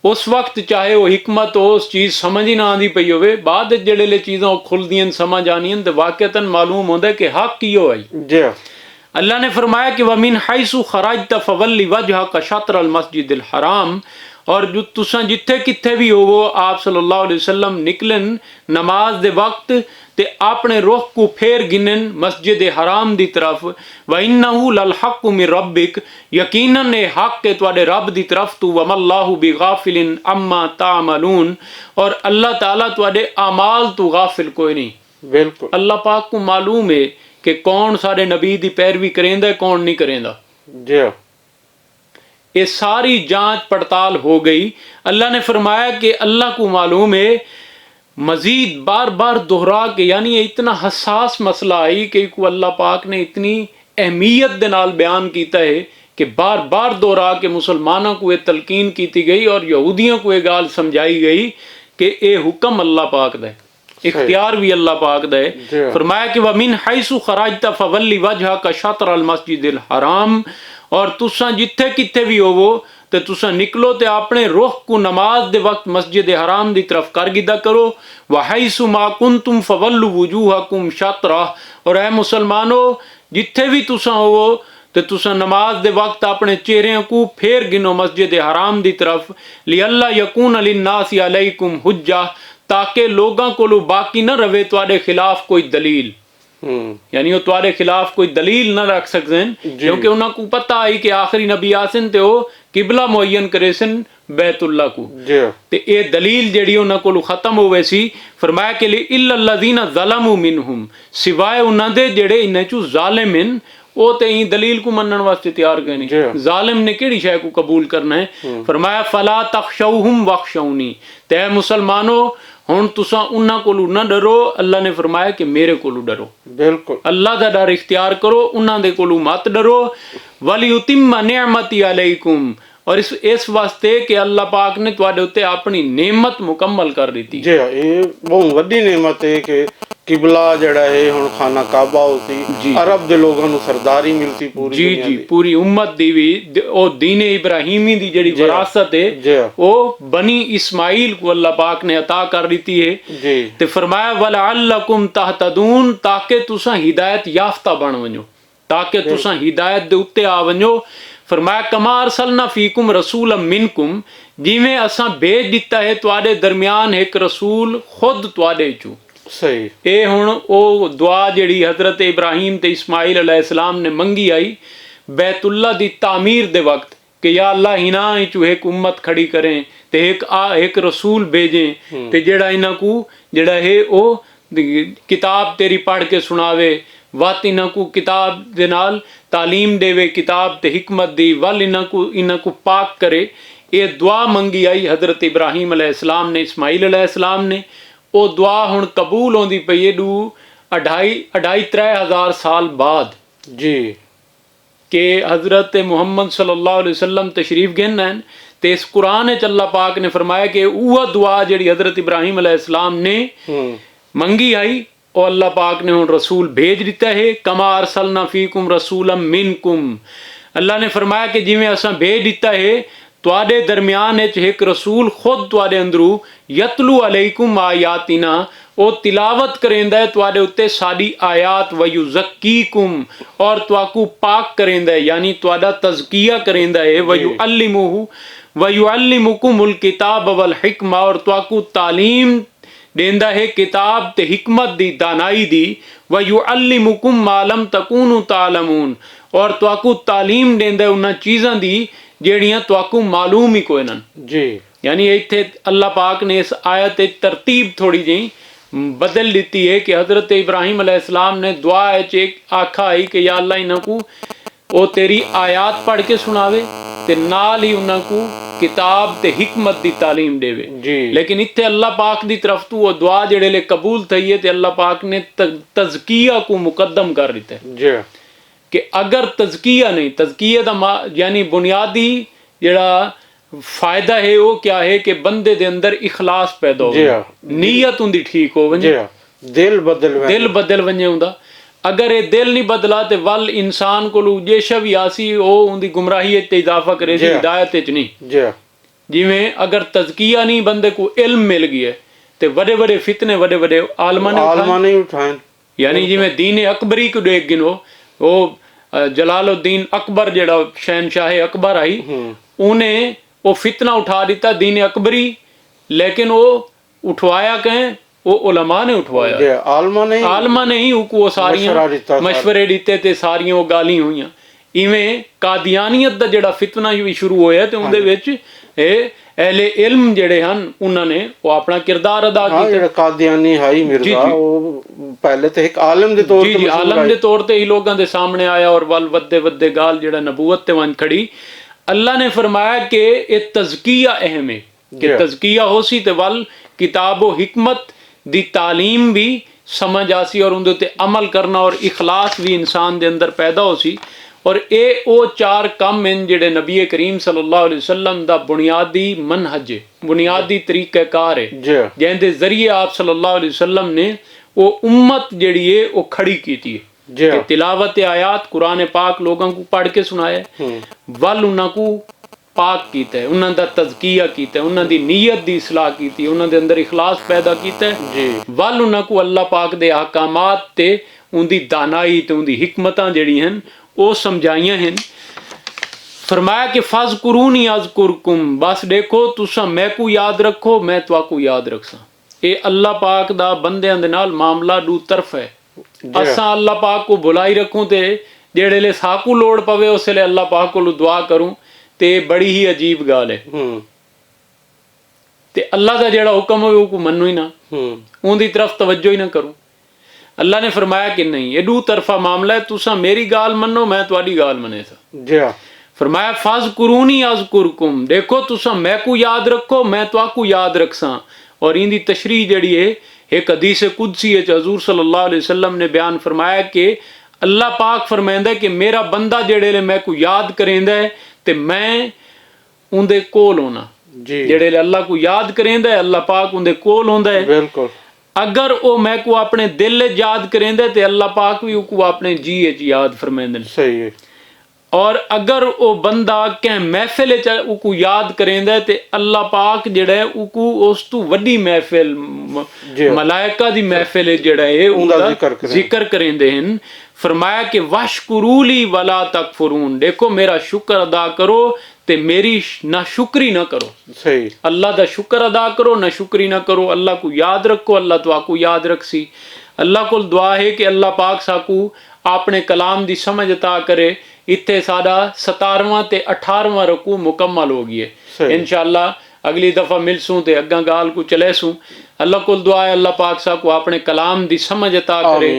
उस वक्त चाहे वो हिकमत हो उस चीज़ समझ ही ना आती पई होवे, बाद जेड़े चीज़ां खुलदियां समझ आनियां तो वाकयतन मालूम होंदा है कि हक की हो आई। जी हाँ। अल्लाह ने फरमाया कि वमिन हैसु खरजत फवल्ली वजहक शतर अल मस्जिदिल हराम, और जो तुसा जिथे किथे भी होवो आप सल्लल्लाहु अलैहि वसल्लम निकलन नमाज दे वक्त ते अपने रुख को फेर गिनन मस्जिद हराम दी तरफ। व इन्नहु लल हक्कु मिर रब्बिक, यकीनन ये हक के तुहाडे रब दी तरफ तू। वमल्लाहु बिगाफिलिन अम्मा तामलून, और अल्लाह ताला तुहाडे अमाल तू गाफिल कोई नहीं। बिल्कुल, अल्लाह पाक को मालूम है कि कौन सारे नबी दी पैरवी करेंदा कौन नहीं करेंदा। जी हाँ। ये सारी जांच पड़ताल हो गई। अल्लाह ने फरमाया कि अल्लाह को मालूम है, मजीद बार बार दोहरा के, यानी ये इतना हसास मसला आई कि को अल्लाह पाक ने इतनी अहमियत दे नाल बयान किया है कि बार बार दोहरा के मुसलमानों को ये तलकीन की गई और यहूदियों को ये गाल समझाई गई कि ये हुक्म अल्लाह पाक दा है, इख्तियार भी अल्लाह पाक दा है। फरमाया कि वमिन हैसु खरजत फवल्ली वजहक शतर अल मस्जिदिल हराम, और तुसा जिथे किथे भी होवो तो तुसा निकलो तो अपने रुख को नमाज दे वक्त मस्जिद हराम दी तरफ करगिदा करो। वहैसु मा कुंतुम फवल्लु वुजूहकुम शतरा, और ऐ मुसलमानो जिथे भी तुसा होवो तो तुसा नमाज दे वक्त अपने चेहरे को फेर गिनो मस्जिद हराम दी तरफ। लिअल्ला यकून लिन्नासि अलैकुम हुज्जा, ताकि लोगों को बाकी न रवे तुहाडे खिलाफ कोई दलील, यानी वो तुम्हारे खिलाफ कोई दलील न रख सकते, क्योंकि उन्होंने पता है कि आखिरी नबी आसन ते वो किबला मुअय्यन करे सन बैतुल्ला को, ते ये दलील जेड़ी उन्होंने को खत्म होवे सी। फरमाया कि इल्लल्लज़ीना ज़लमू मिनहुम, सिवाय उन्हां दे जेड़े इन्हां चू ज़ालिम हैं, वो ते ई दलील को मनण वास्ते तैयार गए नहीं। जालिम ने केड़ी शय को कबूल करना है। फरमाया फला तखशौहुम वखशौनी, ते मुसलमानो हुण तुसा उन्हां कोलू ना डरो, अल्लाह ने फरमाया कि मेरे कोलू डरो। बिल्कुल, अल्लाह दा डर इख्तियार करो, उन्हां दे कोलू मत डरो। वलियुतिम्मा निअमती अलैकुम, और इस वास्ते कि अल्लाह पाक ने तुहाडे उत्ते अपनी नेमत मुकम्मल कर दी। जी हाँ, ये बहुत वड्डी नेमत है कि किबला जड़ा है हुण खाना काबा होती, अरब दे लोगों को सरदारी मिलती पूरी। जी जी, पूरी उम्मत दी भी ओ दीन इब्राहिमी दी जेड़ी विरासत है वो बनी इस्माइल को अल्लाह पाक ने अता कर दी है। ते फरमाया वलअल्लकुम तहतदून, ताकि तुसा हिदायत याफ्ता बन वञो, ताकि तुसा हिदायत दे उत्ते आ वञो। फरमाया कमा अरसलना फीकुम रसूलन मिनकुम, जिवें असां भेज दिता है तुहाडे दरमियान एक रसूल खुद तुहाडे चू। सही, ये हुण ओ दुआ जिहड़ी हजरत इब्राहिम ते इस्माइल अलैहिस्सलाम ने मंगी आई बैतुल्ला दी तामीर दे वक्त कि या अल्लाह इन्हां चू एक उम्मत खड़ी करें ते एक रसूल भेजें ते जेड़ा इन्हां को जेड़ा है ओ किताब तेरी पढ़ के सुनावे, वत इन्हां को किताब दे नाल तालीम देवे, किताब ते हिकमत दी, वल इन्हां को पाक करे। ये दुआ मंगी आई हजरत इब्राहिम अलैहिस्सलाम ने, इस्माइल अलैहिस्सलाम ने। वो दुआ हुण कबूल होंदी पई एडू अढ़ाई 3,000 साल बाद जी कि हज़रत मुहम्मद सल्लल्लाहु अलैहि वसल्लम तशरीफ गिन हैं ते इस कुरान च अल्लाह पाक ने फरमाया कि वह दुआ जिहड़ी हज़रत इब्राहिम अलैहिस्सलाम ने मंगी आई और अल्लाह पाक ने हुण रसूल भेज दिता है। कमा अरसलना फीकुम रसूलम मिनकुम, अल्लाह ने फरमाया कि जिवें असां भेज दिता है तुहाडे दरमियान विच एक रसूल खुद तुहाडे अंदरू यतलू अलैकुम आयातिना, वो तिलावत करेंदा है तुहाडे उत्ते साडी आयात, वयुज़क्कीकुम और तुहाकू पाक करेंदा है, यानी तुहाडा तज़किया करेंदा है, वयुअल्लिमुकुमुल किताब वल हिकमा और तुहाकू तालीम देंदा है किताब ते हिकमत दी, दानाई दी, वयुअल्लिमुकुम मा लम तकूनु तालमून और तुहाकू तालीम देंदा है उन्हां चीज़ां दी जेड़ियां तुहाकू मालूम ही कोई नन जी। यानी इत्थे अल्लाह पाक ने इस आयत तरतीब थोड़ी जी बदल दी है कि हज़रत इब्राहिम अलैहिस्सलाम ने दुआ एक आखा आई कि या अल्लाह इन्हां को वो तेरी आयात पढ़ के सुनावे ते नाल ही उन्हां को किताब ते हिकमत दी तालीम देवे जी। लेकिन इत्थे अल्लाह पाक दी तरफ तो वो दुआ जेड़े ले कबूल थई है ते अल्लाह पाक ने तज़किया को मुकद्दम कर दिता है जी कि अगर तज़किया नहीं, तज़किया दा यानी बुनियादी जेड़ा फायदा है वो क्या है कि बंदे दे अंदर इखलास पैदा हो, नीयत उंदी ठीक हो वने, दिल बदल वने उंदा। अगर ये दिल नहीं बदला तो वल इंसान को जेशा भी आसी वो उंदी गुमराही ते इजाफा करे, हिदायत च नहीं। जिवें अगर तज़किया नहीं बंदे को इल्म मिल गया तो बड़े बड़े फितने बड़े बड़े आलमा ने उठाए, यानी जिवें दीन अकबरी को देख गिनो, वो जलालुद्दीन अकबर जेड़ा शहनशाह अकबर आई उन्हें वो फितना उठा दिता दीन अकबरी, लेकिन वो उठवाया कहें वो उलमा ने उठवाया, आलमा ने ही वो सारियां मशवरे दिते ते सारियां वो गाली हुई। इवें कादियानियत दा जेड़ा फितना भी शुरू होया ते उहदे विच अहले इल्म जेड़े हन उन्होंने वो अपना किरदार अदा किया। कादियानी हाई मिर्जा वो पहले ते एक आलम दे तौर ते आलम दे तौर ते ही लोगों दे सामने आया और वल वद्दे वद्दे गाल जेड़ा नबूवत ते वन खड़ी। अल्लाह ने फरमाया कि ये तज़किया अहम है कि तज़किया हो सी ते वल किताबो हिकमत दी तालीम भी समझ आसी और उनदे ते अमल करना और इखलास भी इंसान दे अंदर पैदा हो सी। और ये वो 4 काम हैं जेड़े नबी करीम सल्लल्लाहु अलैहि वसल्लम दा बुनियादी मनहज है, बुनियादी तरीक़ाकार है, जिहदे जरिए आप सल्लल्लाहु अलैहि वसल्लम ने वो उम्मत जेड़ी है वो खड़ी कीती है कि तिलावत आयात कुरान पाक लोगों को पढ़ के सुनाया, वल उन्हां को पाक कीता है, उन्हां दा तज़किया कीता है, उन्हां दी नीयत दी इस्लाह कीती है, उन्हां दे अंदर इखलास पैदा कीता है, वल उन्हां को अल्लाह पाक दे अहकामात ते उनदी दानाई ते उनदी हिकमतां जेड़ी हन वो समझाइयां हैं। फरमाया कि फ़ज़कुरूनी अज़कुरकुम, बस देखो तुसा मैं को याद रखो मैं तुहाकू याद रखसा। ये अल्लाह पाक दा बंदियां दे नाल मामला दू तरफ है। असां अल्लाह पाक को बुलाई रखूं ते जेड़े ले साकू लोड़ पवे उस ले अल्लाह पाक को दुआ करूं ते बड़ी ही अजीब गाल है ते अल्लाह दा जेड़ा हुक्म होवे वो मन्नू ही ना, उनदी तरफ तवज्जो ही ना करूं। अल्लाह ने फरमाया कि नहीं ये दू तरफा मामला है, तुसा मेरी गाल मनो मैं तुहाडी गाल मने सा। फरमाया फ़ज़कुरूनी अज़कुरकुम, देखो तुसा मैं को याद रखो मैं तुहाकू याद रखसा। और इनदी तशरीह जेड़ी है एक हदीस कुदसी है हज़ूर सल्लल्लाहु अलैहि वसल्लम ने बयान फरमाया कि अल्लाह पाक फरमांदा है कि मेरा बंदा जेड़े ले मैं को याद करेंदा है ते मैं उनदे कोल होना, जेड़े ले अल्लाह को याद करेंदा है अल्लाह पाक उनदे कोल होंदा है। बिल्कुल अगर वो मैं को अपने दिल याद करेंदा ते अल्लाह पाक भी को अपने जी याद फरमांदे। सही है। और अगर वो बंदा कह महफिल को याद करेंदा ते अल्लाह पाक जेड़ा है उको उस तू वड्डी महफिल मलाइका दी महफिल जेड़ा है उनदा जिक्र करेंदे हैं। फरमाया कि वशकुरूली वला तकफुरून, देखो मेरा शुक्र अदा करो ते मेरी ना शुक्री ना करो। सही। अल्लाह दा शुक्र अदा करो ना शुक्री ना करो, अल्लाह को याद रखो अल्लाह तुहाकू याद रखसी। अल्लाह को दुआ है कि अल्लाह पाक साकू अपने कलाम दी समझ अता करे। इत्थे साडा 17वां ते 18वां रकू मुकम्मल हो गई है। इंशाअल्लाह अगली दफा मिलसूं ते अग्गा गाल को चलेसूं। अल्लाह को दुआ है अल्लाह पाक साहब को अपने कलाम दी समझ अता करे,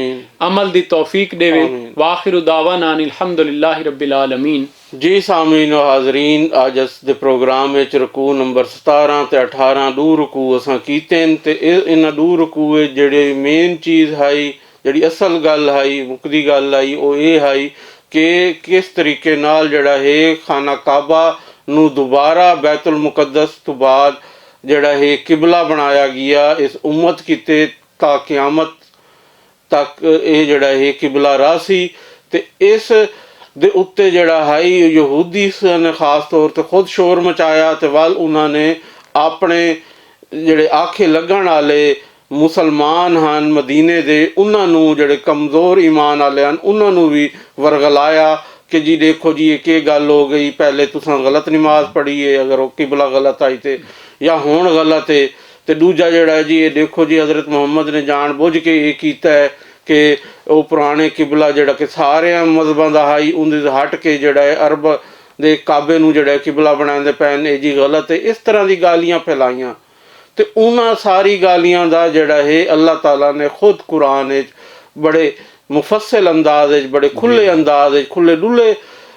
अमल दी तौफीक देवे। वाखिरु दावाना अल्हम्दुलिल्लाहि रब्बिल आलमीन। जी सामीन और हाजरीन, आज अस दे प्रोग्राम विच रकू नंबर 17 ते 18 दो रकू असां कीते ते इन्हां दो रकू जेड़े मेन चीज़ है ਜਿਹੜੀ ਅਸਲ ਗੱਲ ਹੈ ਮੁੱਕਦੀ ਗੱਲ ਹੈ ਉਹ ਇਹ ਹੈ ਕਿ ਕਿਸ ਤਰੀਕੇ ਨਾਲ ਜਿਹੜਾ ਹੈ ਖਾਨਾ ਕਾਬਾ ਨੂੰ ਦੁਬਾਰਾ ਬੈਤੁਲ ਮੁਕੱਦਸ ਤੋਂ ਬਾਅਦ ਜਿਹੜਾ ਹੈ ਕਿਬਲਾ ਬਣਾਇਆ ਗਿਆ ਇਸ ਉਮਤ ਕੀਤੇ ਤਾਂ ਕਿਆਮਤ ਤੱਕ ਇਹ ਜਿਹੜਾ ਹੈ ਕਿਬਲਾ ਰਾਹ ਸੀ। ਤੇ ਇਸ ਦੇ ਉੱਤੇ ਜਿਹੜਾ ਹੈ ਯਹੂਦੀ ਨੇ ਖਾਸ ਤੌਰ ਤੇ ਖੁਦ ਸ਼ੋਰ ਮਚਾਇਆ ਤੇ ਵੱਲ ਉਹਨਾਂ ਨੇ ਆਪਣੇ ਜਿਹੜੇ ਆਖੇ ਲੱਗਣ ਵਾਲੇ ਮੁਸਲਮਾਨ ਹਨ ਮਦੀਨੇ ਦੇ ਉਹਨਾਂ ਨੂੰ ਜਿਹੜੇ ਕਮਜ਼ੋਰ ਈਮਾਨ ਵਾਲੇ ਹਨ ਉਹਨਾਂ ਨੂੰ ਵੀ ਵਰਗਲਾਇਆ ਕਿ ਜੀ ਦੇਖੋ ਜੀ ਇਹ ਕੀ ਗੱਲ ਹੋ ਗਈ, ਪਹਿਲੇ ਤੁਸੀਂ ਗਲਤ ਨਮਾਜ਼ ਪੜ੍ਹੀ ਹੈ ਅਗਰ ਉਹ ਕਿਬਲਾ ਗਲਤ ਆਈ ਤੇ ਜਾਂ ਹੁਣ ਗਲਤ ਹੈ। ਤੇ ਦੂਜਾ ਜਿਹੜਾ ਜੀ ਇਹ ਦੇਖੋ ਜੀ ਹਜ਼ਰਤ ਮੁਹੰਮਦ ਨੇ ਜਾਣ ਬੁੱਝ ਕੇ ਇਹ ਕੀਤਾ ਹੈ ਕਿ ਉਹ ਪੁਰਾਣੇ ਕਿਬਲਾ ਜਿਹੜਾ ਕਿ ਸਾਰਿਆਂ ਮਜ਼ਹਬਾਂ ਦਾ ਹਾਈ ਉਹਦੇ ਹਟ ਕੇ ਜਿਹੜਾ ਹੈ ਅਰਬ ਦੇ ਕਾਬੇ ਨੂੰ ਜਿਹੜਾ ਕਿਬਲਾ ਬਣਾਉਂਦੇ ਪਏ ਨੇ ਇਹ ਜੀ ਗਲਤ ਹੈ। ਇਸ ਤਰ੍ਹਾਂ ਦੀ ਗਾਲੀਆਂ ਫੈਲਾਈਆਂ ਤੇ ਉਹਨਾਂ ਸਾਰੀ ਗਾਲੀਆਂ ਦਾ ਜਿਹੜਾ ਹੈ ਅੱਲਾਹ ਤਾਲਾ ਨੇ ਖੁਦ ਕੁਰਾਨ ਵਿੱਚ ਬੜੇ ਮੁਫੱਸਲ ਅੰਦਾਜ਼ ਵਿੱਚ ਬੜੇ ਖੁੱਲੇ ਅੰਦਾਜ਼ ਵਿੱਚ ਖੁੱਲੇ ਡੁੱਲੇ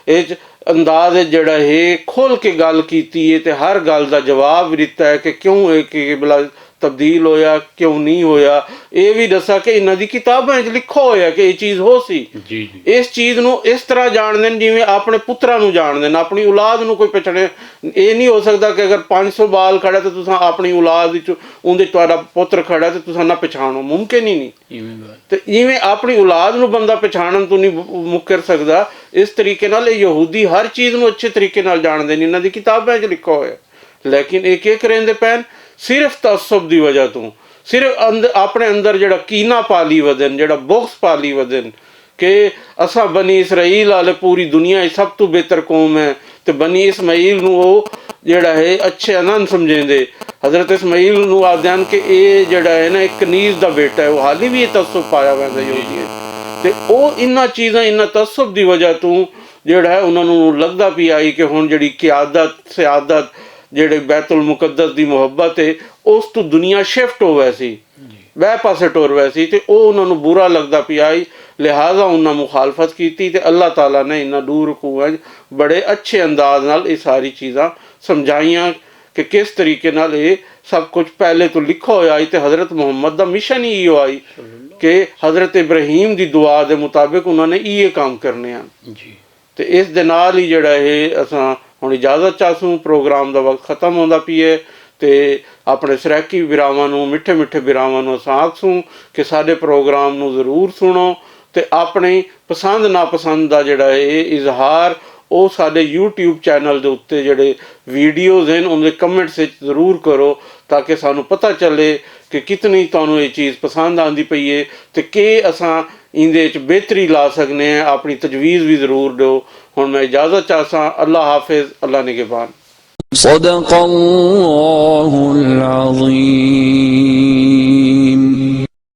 ਵਿੱਚ ਅੰਦਾਜ਼ ਜਿਹੜਾ ਹੈ ਖੋਲ ਕੇ ਗੱਲ ਕੀਤੀ ਹੈ ਤੇ ਹਰ ਗੱਲ ਦਾ ਜਵਾਬ ਵੀ ਦਿੱਤਾ ਹੈ ਕਿ ਕਿਉਂ ਇਹ ਕਿਬਲਾ ਤਬਦੀਲ ਹੋਇਆ ਕਿਉਂ ਨਹੀਂ ਹੋਇਆ। ਇਹ ਵੀ ਦੱਸਿਆ ਕਿ ਇਹਨਾਂ ਦੀ ਕਿਤਾਬਾਂ ਵਿੱਚ ਲਿਖਿਆ ਹੋਇਆ ਕਿ ਇਹ ਚੀਜ਼ ਹੋ ਸੀ। ਇਸ ਚੀਜ਼ ਨੂੰ ਇਸ ਤਰ੍ਹਾਂ ਜਾਣਦੇ ਨੇ ਜਿਵੇਂ ਆਪਣੇ ਪੁੱਤਰਾਂ ਨੂੰ ਜਾਣਦੇ ਨੇ, ਆਪਣੀ ਔਲਾਦ ਨੂੰ ਕੋਈ ਪਛਾਣੇ। ਇਹ ਨਹੀਂ ਹੋ ਸਕਦਾ ਕਿ ਅਗਰ 500 ਬਾਲ ਖੜਾ ਤੇ ਤੁਸੀਂ ਆਪਣੀ ਔਲਾਦ ਵਿੱਚ ਉਹਦੇ ਤੁਹਾਡਾ ਪੁੱਤਰ ਖੜਾ ਤੇ ਤੁਸੀਂ ਨਾ ਪਛਾਣੋ, ਮੁਮਕਿਨ ਹੀ ਨਹੀਂ। ਤੇ ਜਿਵੇਂ ਆਪਣੀ ਔਲਾਦ ਨੂੰ ਬੰਦਾ ਪਛਾਣਨ ਤੋਂ ਨਹੀਂ ਮੁੱਕਰ ਸਕਦਾ, ਇਸ ਤਰੀਕੇ ਨਾਲ ਇਹ ਯਹੂਦੀ ਹਰ ਚੀਜ਼ ਨੂੰ ਅੱਛੇ ਤਰੀਕੇ ਨਾਲ ਜਾਣਦੇ ਨੇ, ਇਹਨਾਂ ਦੀ ਕਿਤਾਬਾਂ 'ਚ ਲਿਖਿਆ ਹੋਇਆ। ਲੇਕਿਨ ਇਹ ਕੀ ਕਰਿੰਦੇ ਪੈਣ ਸਿਰਫ ਤਅੱਸੁਬ ਦੀ ਵਜ੍ਹਾ ਤੋਂ, ਸਿਰਫ ਆਪਣੇ ਅੰਦਰ ਜਿਹੜਾ ਕੀਨਾ ਪਾਲੀ ਵਦਨ, ਜਿਹੜਾ ਬੁਗਸ ਪਾਲੀ ਵਦਨ ਕਿ ਅਸਾਂ ਬਨੀ ਇਸਰਾਈਲ ਵਾਲੇ ਪੂਰੀ ਦੁਨੀਆ 'ਚ ਸਭ ਤੋਂ ਬਿਹਤਰ ਕੌਮ ਹੈ ਤੇ ਬਨੀ ਇਸਮਾਈਲ ਨੂੰ ਉਹ ਜਿਹੜਾ ਹੈ ਅੱਛੇ ਅਨੰਦ ਸਮਝਦੇ। ਹਜ਼ਰਤ ਇਸਮਾਈਲ ਨੂੰ ਆਖਦੇ ਹਨ ਕਿ ਇਹ ਜਿਹੜਾ ਹੈ ਨਾ ਇੱਕ ਕਨੀਜ਼ ਦਾ ਬੇਟਾ ਹੈ। ਉਹ ਹਾਲੀ ਵੀ ਇਹ ਤਅੱਸੁਬ ਪਾਇਆ ਵੈਂਦਾ ਯਹੂਦੀ ਤੇ ਉਹ ਇਹਨਾਂ ਚੀਜ਼ਾਂ ਇਹਨਾਂ ਤਅੱਸੁਬ ਦੀ ਵਜ੍ਹਾ ਤੋਂ ਜਿਹੜਾ ਹੈ ਉਹਨਾਂ ਨੂੰ ਲੱਗਦਾ ਵੀ ਆਈ ਕਿ ਹੁਣ ਜਿਹੜੀ ਕਿਆਦਤ ਸਿਆਦਤ ਜਿਹੜੇ ਬੈਤੁਲ ਮੁਕੱਦਸ ਦੀ ਮੁਹੱਬਤ ਹੈ ਉਸ ਤੋਂ ਦੁਨੀਆ ਸ਼ਿਫਟ ਹੋ ਵੈ ਸੀ, ਵਹਿ ਪਾਸੇ ਟੁਰ ਵੈ ਸੀ ਤੇ ਉਹ ਉਹਨਾਂ ਨੂੰ ਬੁਰਾ ਲੱਗਦਾ ਪਿਆ ਆਈ। ਲਿਹਾਜ਼ਾ ਉਹਨਾਂ ਮੁਖਾਲਫਤ ਕੀਤੀ ਤੇ ਅੱਲਾਹ ਤਾਲਾ ਨੇ ਇਹਨਾਂ ਦੂਰ ਰਕੂਆਂ ਬੜੇ ਅੱਛੇ ਅੰਦਾਜ਼ ਨਾਲ ਇਹ ਸਾਰੀ ਚੀਜ਼ਾਂ ਸਮਝਾਈਆਂ ਕਿ ਕਿਸ ਤਰੀਕੇ ਨਾਲ ਇਹ ਸਭ ਕੁਝ ਪਹਿਲੇ ਤੋਂ ਲਿਖਿਆ ਹੋਇਆ ਹੈ। ਤੇ ਹਜ਼ਰਤ ਮੁਹੰਮਦ ਦਾ ਮਿਸ਼ਨ ਹੀ ਇਹੋ ਆਈ ਕਿ ਹਜ਼ਰਤ ਇਬਰਾਹੀਮ ਦੀ ਦੁਆ ਦੇ ਮੁਤਾਬਿਕ ਉਹਨਾਂ ਨੇ ਇਹ ਕੰਮ ਕਰਨੇ ਹਨ ਜੀ। ਤੇ ਇਸ ਦੇ ਨਾਲ ਹੀ ਜਿਹੜਾ ਇਹ ਅਸਾਂ ਹੁਣ ਇਜਾਜ਼ਤ ਚਾਹਸੂੰ, ਪ੍ਰੋਗਰਾਮ ਦਾ ਵਕਤ ਖਤਮ ਹੁੰਦਾ ਪਈਏ ਤੇ ਆਪਣੇ ਸਰਾਕੀ ਵੀਰਾਵਾਂ ਨੂੰ ਮਿੱਠੇ ਮਿੱਠੇ ਵੀਰਾਵਾਂ ਨੂੰ ਅਸਾਂ ਆਖਸੂੰ ਕਿ ਸਾਡੇ ਪ੍ਰੋਗਰਾਮ ਨੂੰ ਜ਼ਰੂਰ ਸੁਣੋ ਤੇ ਆਪਣੀ ਪਸੰਦ ਨਾਪਸੰਦ ਦਾ ਜਿਹੜਾ ਇਹ ਇਜ਼ਹਾਰ ਉਹ ਸਾਡੇ YouTube ਚੈਨਲ ਦੇ ਉੱਤੇ ਜਿਹੜੇ ਵੀਡੀਓਜ਼ ਹਨ ਉਹਨਾਂ ਦੇ ਕਮੈਂਟਸ ਵਿੱਚ ਜ਼ਰੂਰ ਕਰੋ ਤਾਂ ਕਿ ਸਾਨੂੰ ਪਤਾ ਚੱਲੇ ਕਿ ਕਿਤਨੀ ਤੁਹਾਨੂੰ ਇਹ ਚੀਜ਼ ਪਸੰਦ ਆਉਂਦੀ ਪਈ ਹੈ ਤੇ ਕਿ ਅਸਾਂ ਇਹਦੇ 'ਚ ਬਿਹਤਰੀ ਲਾ ਸਕਨੇ ਹਾਂ। ਆਪਣੀ ਤਜਵੀਜ਼ ਵੀ ਜ਼ਰੂਰ ਦਿਓ। ਹੁਣ ਮੈਂ ਇਜਾਜ਼ਤ ਚਾਹਸਾਂ। ਅੱਲਾ ਹਾਫਿਜ਼, ਅੱਲਾ ਨਿਗਹਿਬਾਨ। صدق الله العظيم।